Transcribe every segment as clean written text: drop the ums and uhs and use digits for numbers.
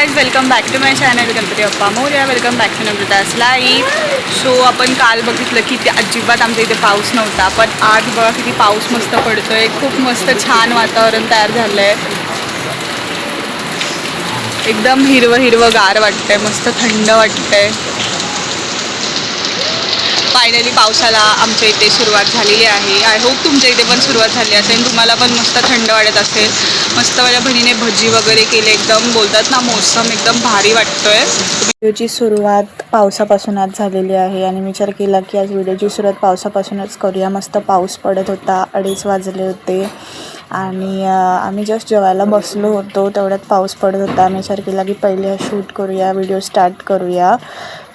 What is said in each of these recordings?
Guys, welcome back to my channel Ganpati Bappa Morya. Welcome back to Namrata's live. So आपण काल बघितलं की ते अजिबात आमच्या इथे पाऊस नव्हता, पण आज बघा किती पाऊस मस्त पडतोय. खूप मस्त छान वातावरण तयार झालं आहे. एकदम हिरवं हिरवं गार वाटतंय, मस्त थंड वाटतंय. फायनली पावसाला आमच्या इथे सुरुवात झालेली आहे. आय होप तुमच्या इथे पण सुरुवात झाली असेल, तुम्हाला पण मस्त थंड वाटत असेल. मस्त माझ्या बहिणीने भजी वगैरे केले, एकदम बोलतात ना मोसम एकदम भारी वाटतोय. व्हिडिओची सुरुवात पावसापासूनच झालेली आहे आणि विचार केला की आज व्हिडिओची सुरुवात पावसापासूनच करूया. मस्त पाऊस पडत होता, 2:30 वाजले होते आणि आम्ही जस्ट जेवायला बसलो होतो, तेवढ्यात पाऊस पडत होता. आम्ही विचार केला की पहिले शूट करूया, व्हिडिओ स्टार्ट करूया.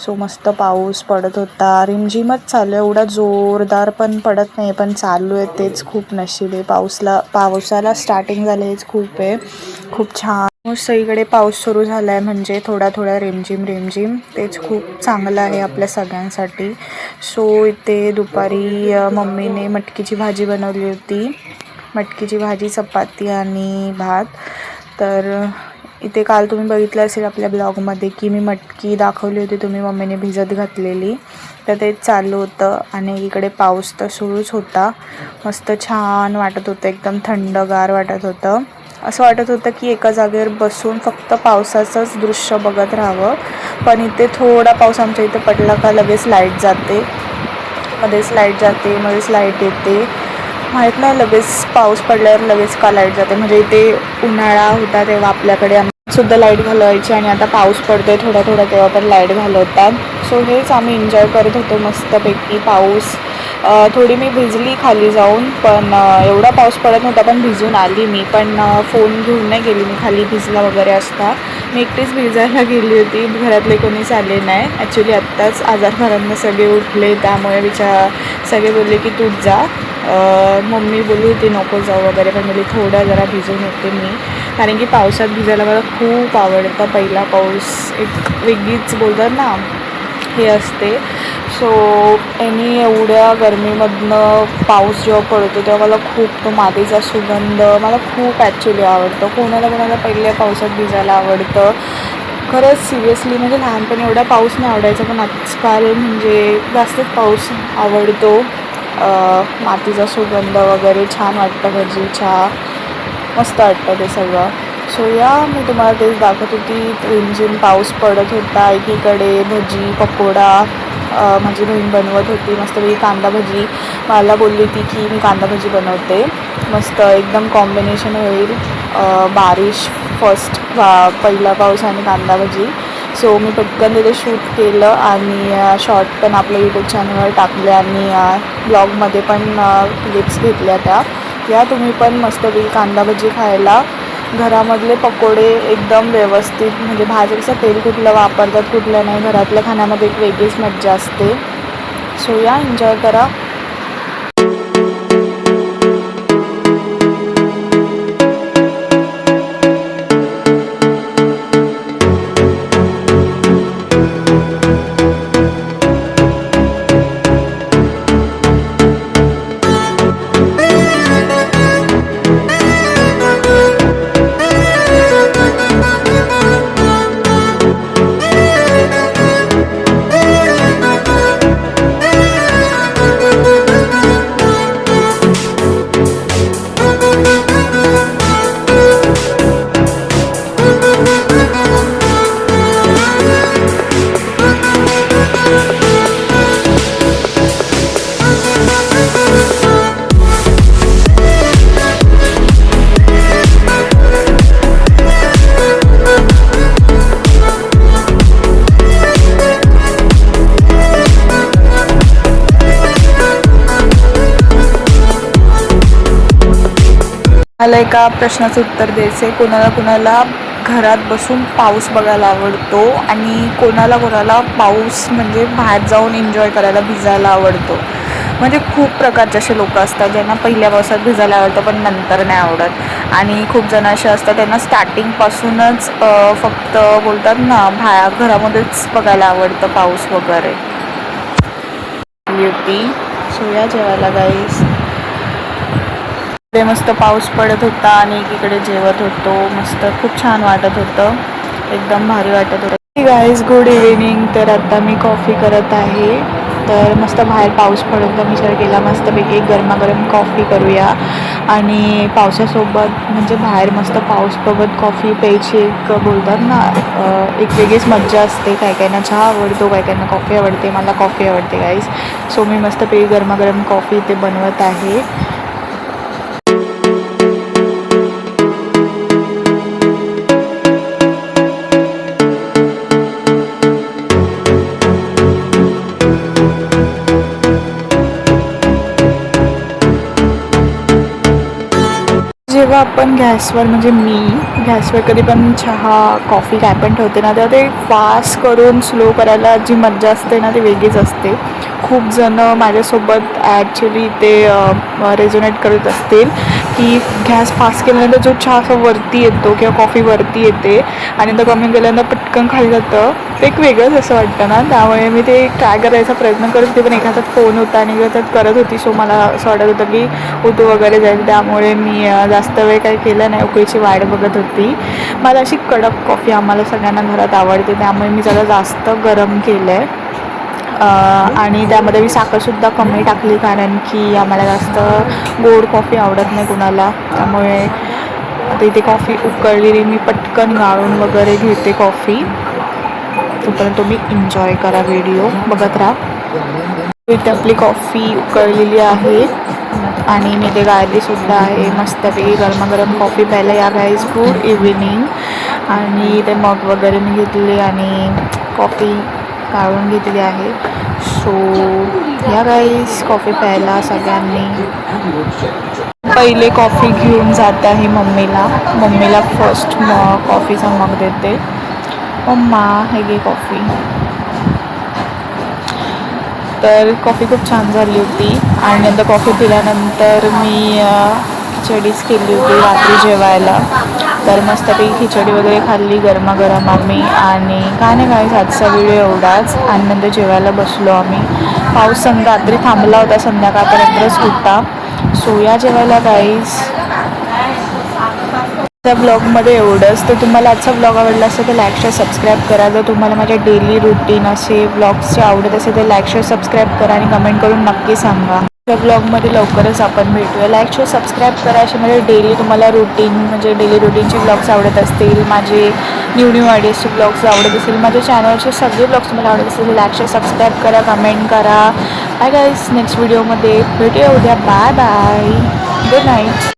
सो मस्त पाऊस पडत होता, रिमझिमच चालू आहे, एवढा जोरदार पण पडत नाही, पण चालू आहे तेच खूप नशीब आहे. पावसाला स्टार्टिंग झालं हेच खूप आहे. खूप छान सगळीकडे पाऊस सुरू झाला आहे, म्हणजे थोडा थोडा रिमझिम तेच खूप चांगलं आहे आपल्या सगळ्यांसाठी. सो इथे दुपारी मम्मीने मटकीची भाजी बनवली होती, मटकीची भाजी, चपाती आणि भात. तर इथे काल तुम्ही बघितलं असेल आपल्या ब्लॉगमध्ये की मी मटकी दाखवली होती, तुम्ही मम्मीने भिजत घातलेली. तर तेच चालू होतं आणि इकडे पाऊस तर सुरूच होता. मस्त छान वाटत होतं, एकदम थंडगार वाटत होतं. असं वाटत होतं की एका जागेवर बसून फक्त पावसाचंच दृश्य बघत राहावं. पण इथे थोडा पाऊस आमच्या इथे पडला का लगेच लाईट जाते, मध्येच लाईट येते. माहीत नाही लगेच पाऊस पडल्यावर लगेच का लाईट जाते. म्हणजे इथे उन्हाळा होता तेव्हा आपल्याकडे सुद्धा लाईट घालवायची आणि आता पाऊस पडतोय थोडा थोडा तेव्हा पण लाईट घालवतात. सो हेच आम्ही एन्जॉय करत होतो मस्तपैकी. पाऊस थोडी मी भिजली खाली जाऊन, पण एवढा पाऊस पडत नव्हता, पण भिजून आली मी. पण फोन घेऊन नाही गेली मी, खाली भिजला वगैरे असता. मी एकटीच भिजायला गेली होती, घरातले कोणीच आले नाही. ॲक्च्युली आत्ताच आजारपणानं सगळे उठले, त्यामुळे सगळे बोलले की तूच जा. मम्मी बोलली होती नको जाऊ वगैरे, पण मला थोडा जरा भिजून होते मी, कारण की पावसात भिजायला मला खूप आवडतं. पहिला पाऊस एक वेगळीच बोलतात ना हे असते. सो एवढ्या गरमीमधनं पाऊस जेव्हा पडतो तेव्हा मला खूप तो मातीचा सुगंध मला खूप ॲक्च्युली आवडतं. कोणाला पहिल्या पावसात भिजायला आवडतं खरंच, सिरियसली. म्हणजे लहानपणी एवढा पाऊस नाही आवडायचा, पण आजकाल म्हणजे जास्तच पाऊस आवडतो. मातीचा सुगंध वगैरे छान वाटतं, भजी, चहा मस्त वाटतं ते सगळं. सो मी तुम्हाला तेच दाखवत होती. रिमझिम पाऊस पडत होता, एकीकडे भजी पकोडा माझी बहीण बनवत होती मस्तपैकी. कांदा भजी मला बोलली होती की मी कांदा भजी बनवते, मस्त एकदम कॉम्बिनेशन होईल. बारिश फर्स्ट पहिला पाऊस आणि कांदा भजी. सो मी पटकन तिथे शूट केलं आणि शॉर्ट पण आपल्या यूट्यूब चॅनलवर टाकले आणि ब्लॉगमध्ये पण क्लिप्स घेतल्या. त्या तुम्ही पण मस्तपैकी कांदा भजी खायला. घरामधले पकोडे एकदम व्यवस्थित, म्हणजे भाजीचं तेल कुठलं वापरतात कुठलं नाही, घरातल्या खाण्यामध्ये एक वेगळीच मज्जा असते. सो एन्जॉय करा. मला एका प्रश्नाचं उत्तर द्यायचं आहे. कोणाला घरात बसून पाऊस बघायला आवडतो आणि कोणाला पाऊस म्हणजे बाहेर जाऊन एन्जॉय करायला, भिजायला आवडतो. म्हणजे खूप प्रकारचे असे लोक असतात ज्यांना पहिल्या पावसात भिजायला आवडतं पण नंतर नाही आवडत. आणि खूप जण असे असतात त्यांना स्टार्टिंगपासूनच फक्त बोलतात ना घरामध्येच बघायला आवडतं पाऊस वगैरे. सो जेवायला गाईस. मस्त पाऊस पडत होता आणि एकीकडे जेवत होतो. मस्त खूप छान वाटत होतं. एकदम भारी वाटत होतं. Guys good evening. तर आता मी कॉफी करत आहे. तर मस्त बाहेर पाऊस पडत तर विचार केला मस्तपैकी एक गरमागरम कॉफी करूया आणि पावसासोबत म्हणजे बाहेर मस्त पाऊस बघत कॉफी प्यायची एक बोलतात ना एक वेगळीच मज्जा असते. काही काहींना चहा आवडतो, काही काहींना कॉफी आवडते. मला कॉफी आवडते गाईज. सो मी मस्तपैकी गरमागरम कॉफी इथे बनवत आहे. जेव्हा आपण गॅसवर म्हणजे मी गॅसवर कधी पण चहा कॉफी काय पण ठेवते ना, तेव्हा ते फास्ट करून स्लो करायला जी मज्जा असते ना ती वेगळीच असते. खूप जणं माझ्यासोबत ॲक्च्युली ते रेझोनेट करत असतील की गॅस फास्ट केल्यानंतर जो चहा असा वरती येतो किंवा कॉफी वरती येते आणि नंतर कमी केल्यानंतर पटकन खाली जातं, ते एक वेगळंच असं वाटतं ना. त्यामुळे मी ते ट्राय करायचा प्रयत्न करत होते, पण एका हातात फोन होता आणि हातात करत होती. सो मला असं वाटत होतं की उतू वगैरे जाईल, त्यामुळे मी जास्त वेळ काही केलं नाही, उकळीची वाट बघत होती. मला अशी कडक कॉफी आम्हाला सगळ्यांना घरात आवडते, त्यामुळे मी जरा जास्त गरम केलं आहे आणि त्यामध्ये मी साखरसुद्धा कमी टाकली, कारण की आम्हाला जास्त गोड कॉफी आवडत नाही कुणाला. त्यामुळे आता इथे कॉफी उकळलेली मी पटकन गाळून वगैरे घेते कॉफी. तोपर्यंत तुम्ही एन्जॉय करा, व्हिडिओ बघत राहा. इथे आपली कॉफी उकळलेली आहे आणि मी ते गाळलीसुद्धा आहे. मस्तपैकी गरमागरम कॉफी प्यायला या गाईज. Good evening. आणि ते मग वगैरे मी घेतले आणि कॉफी काढून घेतली आहे. सो या गाईज कॉफी प्यायला सगळ्यांनी. पहिले कॉफी घेऊन जात आहे मम्मीला फर्स्ट कॉफीचा मग देते. मम्मा हे घे कॉफी. तर कॉफी खूप छान झाली होती आणि नंतर कॉफी पिल्यानंतर मी खिचडीच केली होती रात्री जेवायला. तर मस्तपैकी खिचडी वगैरे खाल्ली गरमागरम आम्ही आणि काय नाही गाईज आजचा व्हिडिओ एवढाच. आणि नंतर जेवायला बसलो आम्ही. पाऊस रात्री थांबला होता, संध्याकाळपर्यंतच होता. सो या जेवायला गाईज. त्या ब्लॉगमध्ये एवढंच. तर तुम्हाला आजचा ब्लॉग आवडला असेल तर लाईक शेअर सबस्क्राईब करा. जर तुम्हाला माझ्या डेली रुटीन असे ब्लॉग्सचे आवडत असेल तर लाईक शेअर सबस्क्राईब करा आणि कमेंट करून नक्की सांगा. त्या ब्लॉगमध्ये लवकरच आपण भेटूया. लाईक शेअर सबस्क्राईब करा. असे म्हणजे डेली तुम्हाला रुटीन म्हणजे डेली रुटीनचे ब्लॉग्स आवडत असतील, माझे न्यू आयडियाजचे ब्लॉग्स आवडत असतील, माझ्या चॅनलचे सगळे ब्लॉग्स तुम्हाला आवडत असतील, लाईक शेअर सबस्क्राईब करा, कमेंट करा. Bye guys. नेक्स्ट व्हिडिओमध्ये भेटूया उद्या. Bye bye. Good night.